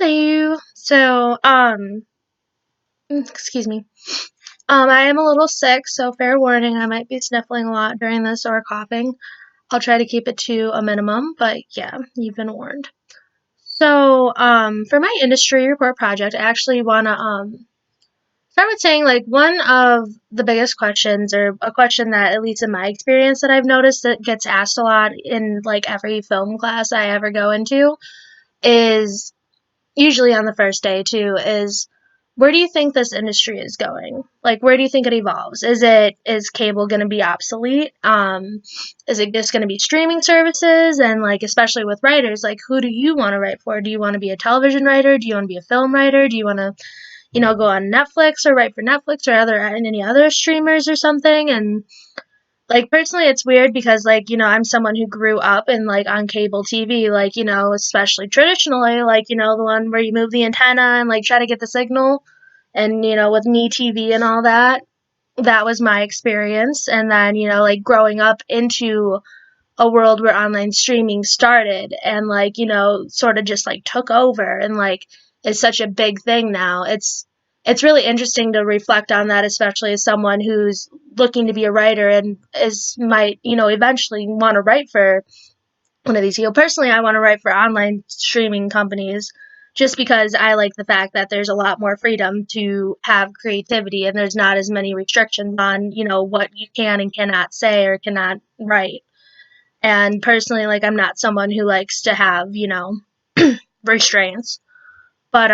Hello. Excuse me. I am a little sick, so fair warning, I might be sniffling a lot during this or coughing. I'll try to keep it to a minimum, but yeah, you've been warned. For my industry report project, I actually want to start with saying like one of the biggest questions, or a question that, at least in my experience, that I've noticed that gets asked a lot in like every film class I ever go into is usually on the first day too, is where do you think this industry is going? Like, where do you think it evolves? Is cable going to be obsolete? Is it just going to be streaming services? And like, especially with writers, like, who do you want to write for? Do you want to be a television writer? Do you want to be a film writer? Do you want to, go on Netflix or write for Netflix or any other streamers or something? And like, personally, it's weird because, like, I'm someone who grew up in, like, on cable TV, like, especially traditionally, like, the one where you move the antenna and, like, try to get the signal, and, with Me TV and all that. That was my experience. And then, like, growing up into a world where online streaming started and, like, sort of just, like, took over and, like, is such a big thing now. It's really interesting to reflect on that, especially as someone who's looking to be a writer and might, eventually want to write for one of these. Personally, I want to write for online streaming companies just because I like the fact that there's a lot more freedom to have creativity and there's not as many restrictions on, what you can and cannot say or cannot write. And personally, like, I'm not someone who likes to have, restraints. But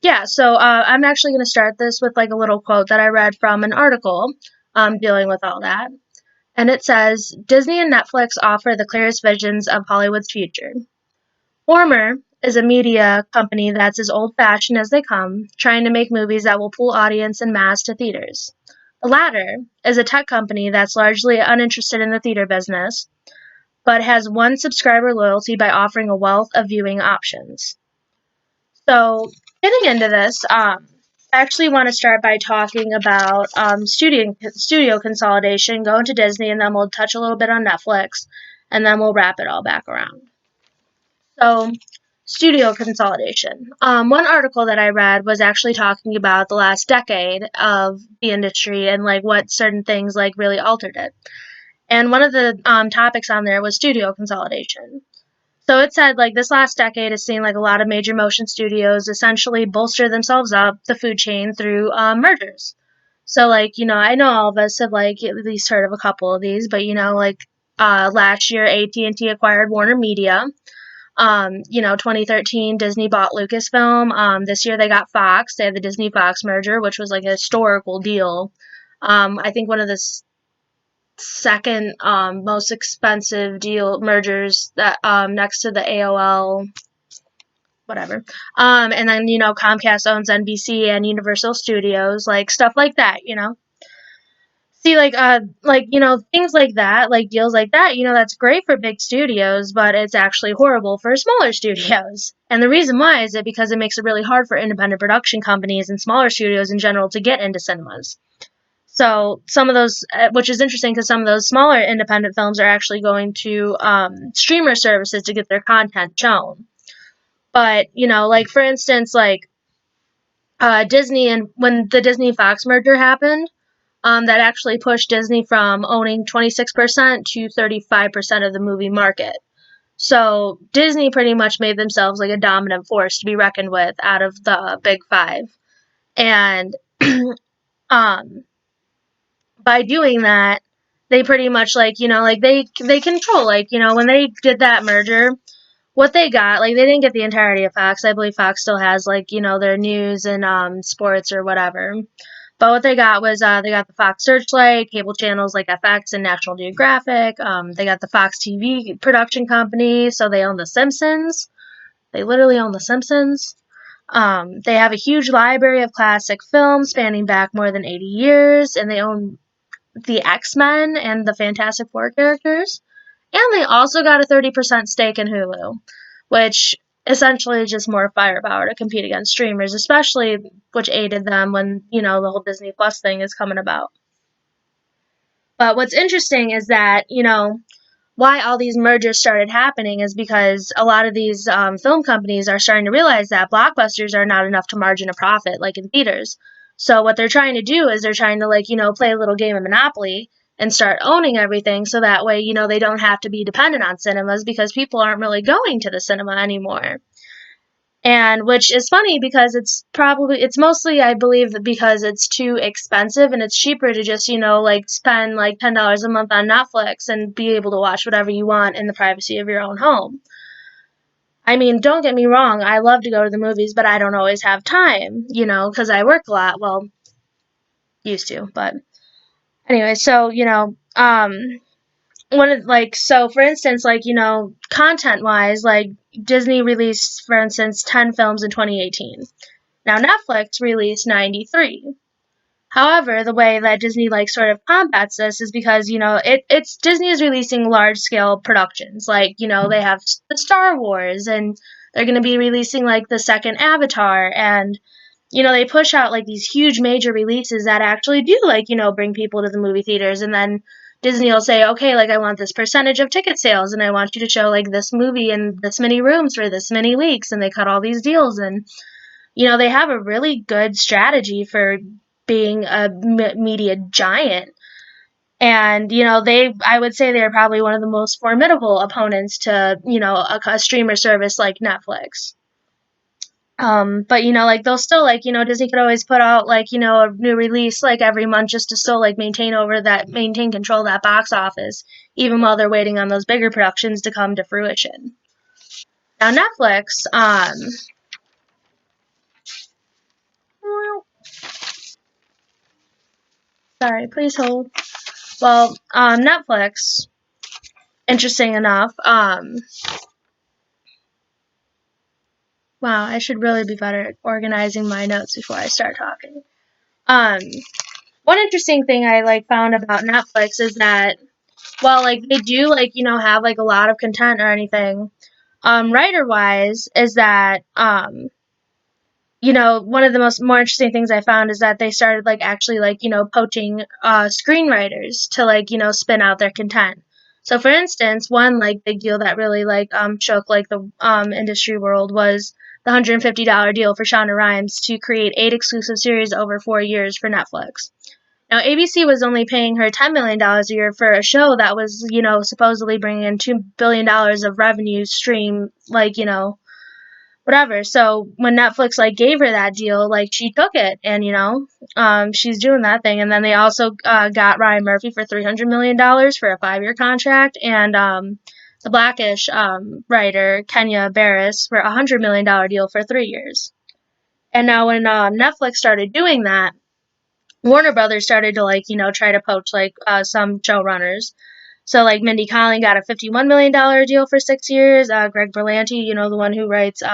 yeah, I'm actually going to start this with like a little quote that I read from an article dealing with all that. And it says, Disney and Netflix offer the clearest visions of Hollywood's future. Warner is a media company that's as old-fashioned as they come, trying to make movies that will pull audience en masse to theaters. The latter is a tech company that's largely uninterested in the theater business, but has won subscriber loyalty by offering a wealth of viewing options. So, getting into this, I actually want to start by talking about studio consolidation, going to Disney, and then we'll touch a little bit on Netflix, and then we'll wrap it all back around. So, studio consolidation. One article that I read was actually talking about the last decade of the industry and like what certain things like really altered it. And one of the topics on there was studio consolidation. So it said, like, this last decade has seen, like, a lot of major motion studios essentially bolster themselves up the food chain through mergers. So, like, I know all of us have, like, at least heard of a couple of these, but, like, last year AT&T acquired Warner Media. 2013 Disney bought Lucasfilm. This year they got Fox. They had the Disney-Fox merger, which was, like, a historical deal. I think one of the second most expensive deal mergers that next to the AOL whatever. And then Comcast owns NBC and Universal Studios, like stuff like that. See, things like that, like deals like that, that's great for big studios, but it's actually horrible for smaller studios. And the reason why is because it makes it really hard for independent production companies and smaller studios in general to get into cinemas. So some of those, which is interesting because some of those smaller independent films are actually going to streamer services to get their content shown. But, like for instance, like Disney, and when the Disney Fox merger happened, that actually pushed Disney from owning 26% to 35% of the movie market. So Disney pretty much made themselves like a dominant force to be reckoned with out of the big five. And um, by doing that, they pretty much they control, when they did that merger, what they got, like, they didn't get the entirety of Fox. I believe Fox still has their news and sports or whatever. But what they got was they got the Fox Searchlight, cable channels like FX and National Geographic. They got the Fox TV production company, so they own The Simpsons. They literally own The Simpsons. They have a huge library of classic films spanning back more than 80 years, and they own the X-Men and the Fantastic Four characters. And they also got a 30% stake in Hulu, which essentially is just more firepower to compete against streamers, especially which aided them when, the whole Disney Plus thing is coming about. But what's interesting is that, why all these mergers started happening is because a lot of these film companies are starting to realize that blockbusters are not enough to margin a profit like in theaters. So what they're trying to do is they're trying to like, play a little game of Monopoly and start owning everything so that way, they don't have to be dependent on cinemas because people aren't really going to the cinema anymore. And which is funny because it's mostly, I believe, because it's too expensive and it's cheaper to just, like spend like $10 a month on Netflix and be able to watch whatever you want in the privacy of your own home. I mean, don't get me wrong, I love to go to the movies, but I don't always have time, because I work a lot. Well, used to, but anyway, so, so for instance, like, content wise, like Disney released, for instance, 10 films in 2018. Now Netflix released 93. However, the way that Disney like sort of combats this is because, it's Disney is releasing large scale productions. Like, they have the Star Wars and they're going to be releasing like the second Avatar, and they push out like these huge major releases that actually do like, bring people to the movie theaters, and then Disney will say, okay, like I want this percentage of ticket sales and I want you to show like this movie in this many rooms for this many weeks, and they cut all these deals, and they have a really good strategy for being a media giant. And, I would say they're probably one of the most formidable opponents to, a streamer service like Netflix. But like they'll still like, Disney could always put out like, a new release like every month just to still like maintain control of that box office, even while they're waiting on those bigger productions to come to fruition. Now Netflix, sorry, please hold. Well, Netflix, interesting enough, wow, I should really be better at organizing my notes before I start talking. Um, One interesting thing I like found about Netflix is that while like they do like, have like a lot of content or anything, writer wise, is that one of the more interesting things I found is that they started like actually like, poaching screenwriters to like, spin out their content. So for instance, one like big deal that really like shook like the industry world was the $150 deal for Shonda Rhimes to create 8 exclusive series over 4 years for Netflix. Now ABC was only paying her $10 million a year for a show that was, supposedly bringing in $2 billion of revenue stream, like, whatever. So when Netflix like gave her that deal, like she took it, and she's doing that thing. And then they also got Ryan Murphy for $300 million for a 5-year contract, and the Blackish writer Kenya Barris for $100 million deal for 3 years. And now when Netflix started doing that, Warner Brothers started to like try to poach like some showrunners. So like Mindy Kaling got a $51 million deal for 6 years. Greg Berlanti, the one who writes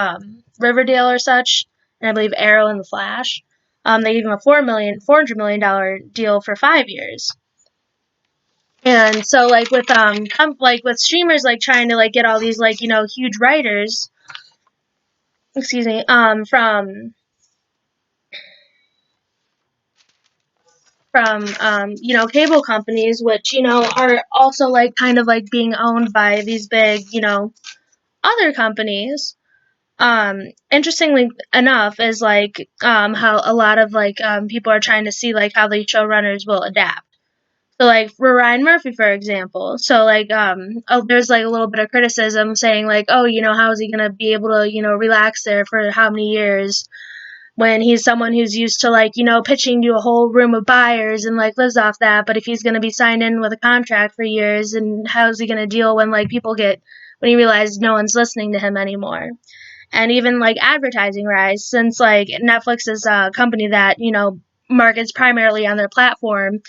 Riverdale or such, and I believe Arrow and The Flash. They gave him a $400 million deal for 5 years. And so like with like with streamers like trying to like get all these like huge writers, excuse me, from cable companies, which are also like kind of like being owned by these big other companies. Interestingly enough, is like how a lot of like people are trying to see like how the showrunners will adapt. So like for Ryan Murphy, for example, so like there's like a little bit of criticism saying like, oh, how is he gonna be able to relax there for how many years when he's someone who's used to like pitching to a whole room of buyers and like lives off that. But if he's going to be signed in with a contract for years, and how's he going to deal when like when he realizes no one's listening to him anymore? And even like advertising rise, since like Netflix is a company that markets primarily on their platform,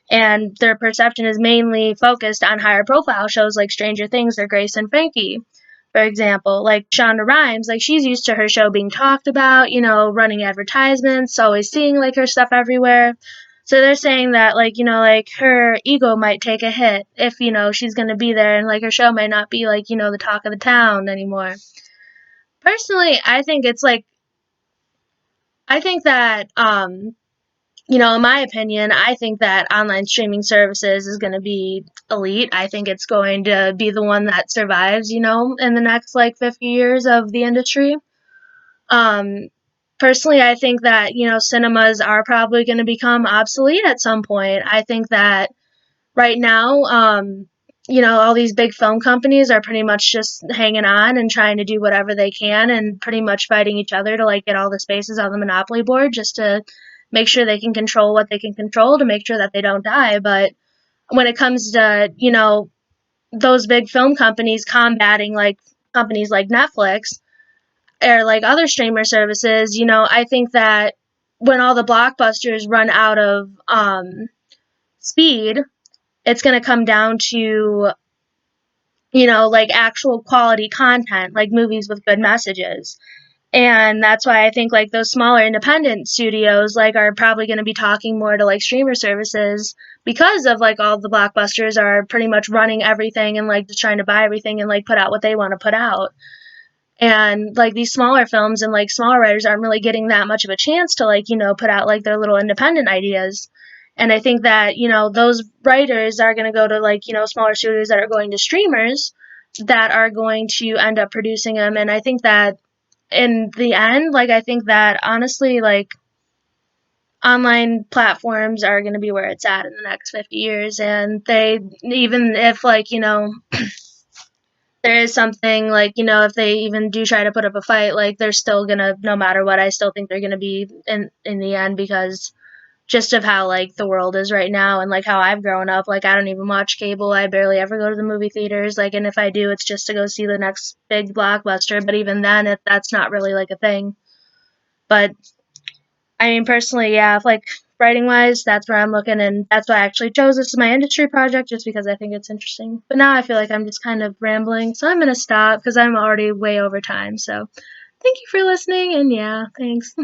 and their perception is mainly focused on higher profile shows like Stranger Things or Grace and Frankie. For example, like Shonda Rhimes, like she's used to her show being talked about, running advertisements, always seeing like her stuff everywhere. So they're saying that like, like her ego might take a hit if, she's going to be there, and like her show might not be like, the talk of the town anymore. Personally, I think that in my opinion, I think that online streaming services is going to be elite. I think it's going to be the one that survives, in the next like 50 years of the industry. Um, Personally, I think that, cinemas are probably going to become obsolete at some point. I think that right now, all these big film companies are pretty much just hanging on and trying to do whatever they can and pretty much fighting each other to like get all the spaces on the monopoly board just to make sure they can control what they can control to make sure that they don't die. But when it comes to, those big film companies combating like companies like Netflix or like other streamer services, I think that when all the blockbusters run out of speed, it's going to come down to, like actual quality content, like movies with good messages. And that's why I think like those smaller independent studios like are probably going to be talking more to like streamer services because of like all the blockbusters are pretty much running everything and like just trying to buy everything and like put out what they want to put out. And like these smaller films and like smaller writers aren't really getting that much of a chance to like put out like their little independent ideas. And I think that those writers are going to go to like smaller studios that are going to streamers that are going to end up producing them. And I think that in the end, like I think that honestly, like online platforms are going to be where it's at in the next 50 years. And they, even if like there is something like if they even do try to put up a fight, like they're still gonna, no matter what, I still think they're gonna be in the end, because just of how like the world is right now and like how I've grown up, like I don't even watch cable, I barely ever go to the movie theaters, like, and if I do, it's just to go see the next big blockbuster, but even then that's not really like a thing. But I mean, personally, yeah, like writing wise, that's where I'm looking, and that's why I actually chose this as my industry project, just because I think it's interesting. But now I feel like I'm just kind of rambling, so I'm gonna stop because I'm already way over time. So thank you for listening, and yeah, thanks.